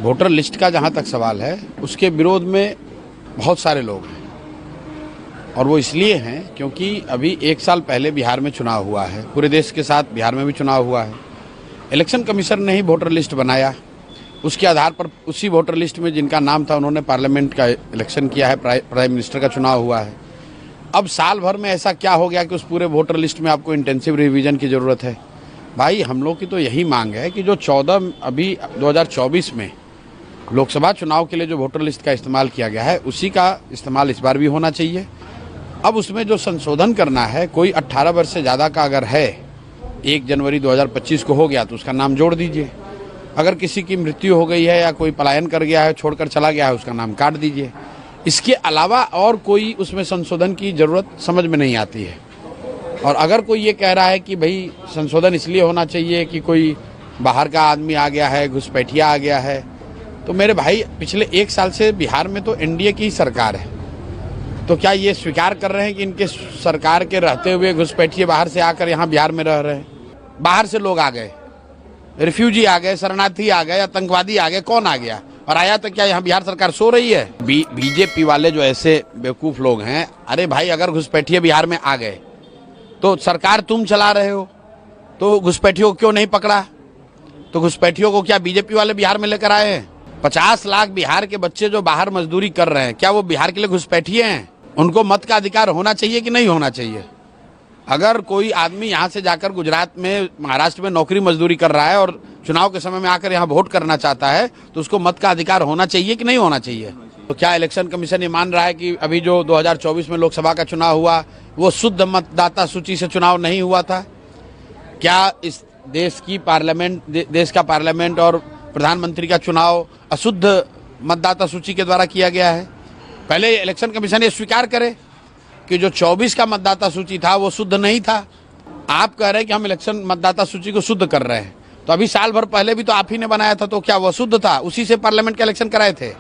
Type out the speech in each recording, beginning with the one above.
Voter list का जहाँ तक सवाल है, उसके विरोध में बहुत सारे लोग हैं और वो इसलिए हैं क्योंकि अभी 1 साल पहले बिहार में चुनाव हुआ है, पूरे देश के साथ बिहार में भी चुनाव हुआ है। इलेक्शन कमीशन ने ही वोटर लिस्ट बनाया, उसके आधार पर उसी वोटर लिस्ट में जिनका नाम था उन्होंने पार्लियामेंट का इलेक्शन किया है, प्राइम मिनिस्टर का चुनाव हुआ है। अब साल भर में ऐसा क्या हो गया कि उस पूरे वोटर लिस्ट में आपको इंटेंसिव रिवीजन की ज़रूरत है? भाई हम लोग की तो यही मांग है कि जो 14 अभी 2024 में लोकसभा चुनाव के लिए जो वोटर लिस्ट का इस्तेमाल किया गया है, उसी का इस्तेमाल इस बार भी होना चाहिए। अब उसमें जो संशोधन करना है, कोई 18 वर्ष से ज़्यादा का अगर है, 1 जनवरी 2025 को हो गया तो उसका नाम जोड़ दीजिए। अगर किसी की मृत्यु हो गई है या कोई पलायन कर गया है, छोड़कर चला गया है, उसका नाम काट दीजिए। इसके अलावा और कोई उसमें संशोधन की ज़रूरत समझ में नहीं आती है। और अगर कोई ये कह रहा है कि भाई संशोधन इसलिए होना चाहिए कि कोई बाहर का आदमी आ गया है, घुसपैठिया आ गया है, तो मेरे भाई पिछले 1 साल से बिहार में तो एनडीए की ही सरकार है। तो क्या ये स्वीकार कर रहे हैं कि इनके सरकार के रहते हुए घुसपैठिए बाहर से आकर यहाँ बिहार में रह रहे हैं? बाहर से लोग आ गए, रिफ्यूजी आ गए, शरणार्थी आ गए, आतंकवादी आ गए, कौन आ गया? और आया तो क्या यहाँ बिहार सरकार सो रही है? बीजेपी वाले जो ऐसे बेवकूफ़ लोग हैं, अरे भाई अगर घुसपैठिए बिहार में आ गए तो सरकार तुम चला रहे हो, तो घुसपैठियों को क्यों नहीं पकड़ा? तो घुसपैठियों को क्या बीजेपी वाले बिहार में लेकर आए हैं? 50 लाख बिहार के बच्चे जो बाहर मजदूरी कर रहे हैं, क्या वो बिहार के लिए घुसपैठिए हैं? उनको मत का अधिकार होना चाहिए कि नहीं होना चाहिए? अगर कोई आदमी यहाँ से जाकर गुजरात में, महाराष्ट्र में नौकरी मजदूरी कर रहा है और चुनाव के समय में आकर यहाँ वोट करना चाहता है, तो उसको मत का अधिकार होना चाहिए कि नहीं होना चाहिए? तो क्या इलेक्शन कमीशन ये मान रहा है कि अभी जो 2024 में लोकसभा का चुनाव हुआ वो शुद्ध मतदाता सूची से चुनाव नहीं हुआ था? क्या इस देश की देश का पार्लियामेंट और प्रधानमंत्री का चुनाव अशुद्ध मतदाता सूची के द्वारा किया गया है? पहले इलेक्शन कमीशन ये स्वीकार करे कि जो 24 का मतदाता सूची था वो शुद्ध नहीं था। आप कह रहे हैं कि हम इलेक्शन मतदाता सूची को शुद्ध कर रहे हैं, तो अभी साल भर पहले भी तो आप ही ने बनाया था, तो क्या वो शुद्ध था? उसी से पार्लियामेंट के इलेक्शन कराए थे।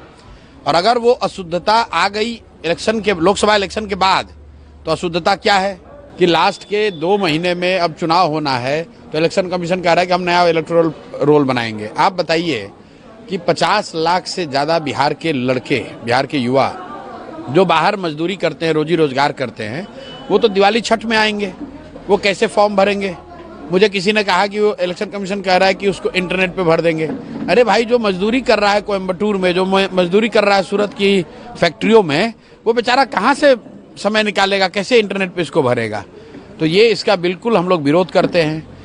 और अगर वो अशुद्धता आ गई इलेक्शन के, लोकसभा इलेक्शन के बाद, तो अशुद्धता क्या है कि लास्ट के 2 महीने में अब चुनाव होना है, तो इलेक्शन कमीशन कह रहा है कि हम नया इलेक्टोरल रोल बनाएंगे। आप बताइए कि 50 लाख से ज़्यादा बिहार के लड़के, बिहार के युवा जो बाहर मजदूरी करते हैं, रोजी रोजगार करते हैं, वो तो दिवाली छठ में आएंगे, वो कैसे फॉर्म भरेंगे? मुझे किसी ने कहा कि वो इलेक्शन कमीशन कह रहा है कि उसको इंटरनेट पे भर देंगे। अरे भाई, जो मजदूरी कर रहा है कोयम्बटूर में, जो मजदूरी कर रहा है सूरत की फैक्ट्रियों में, वो बेचारा कहाँ से समय निकालेगा, कैसे इंटरनेट पे इसको भरेगा? तो ये इसका बिल्कुल हम लोग विरोध करते हैं।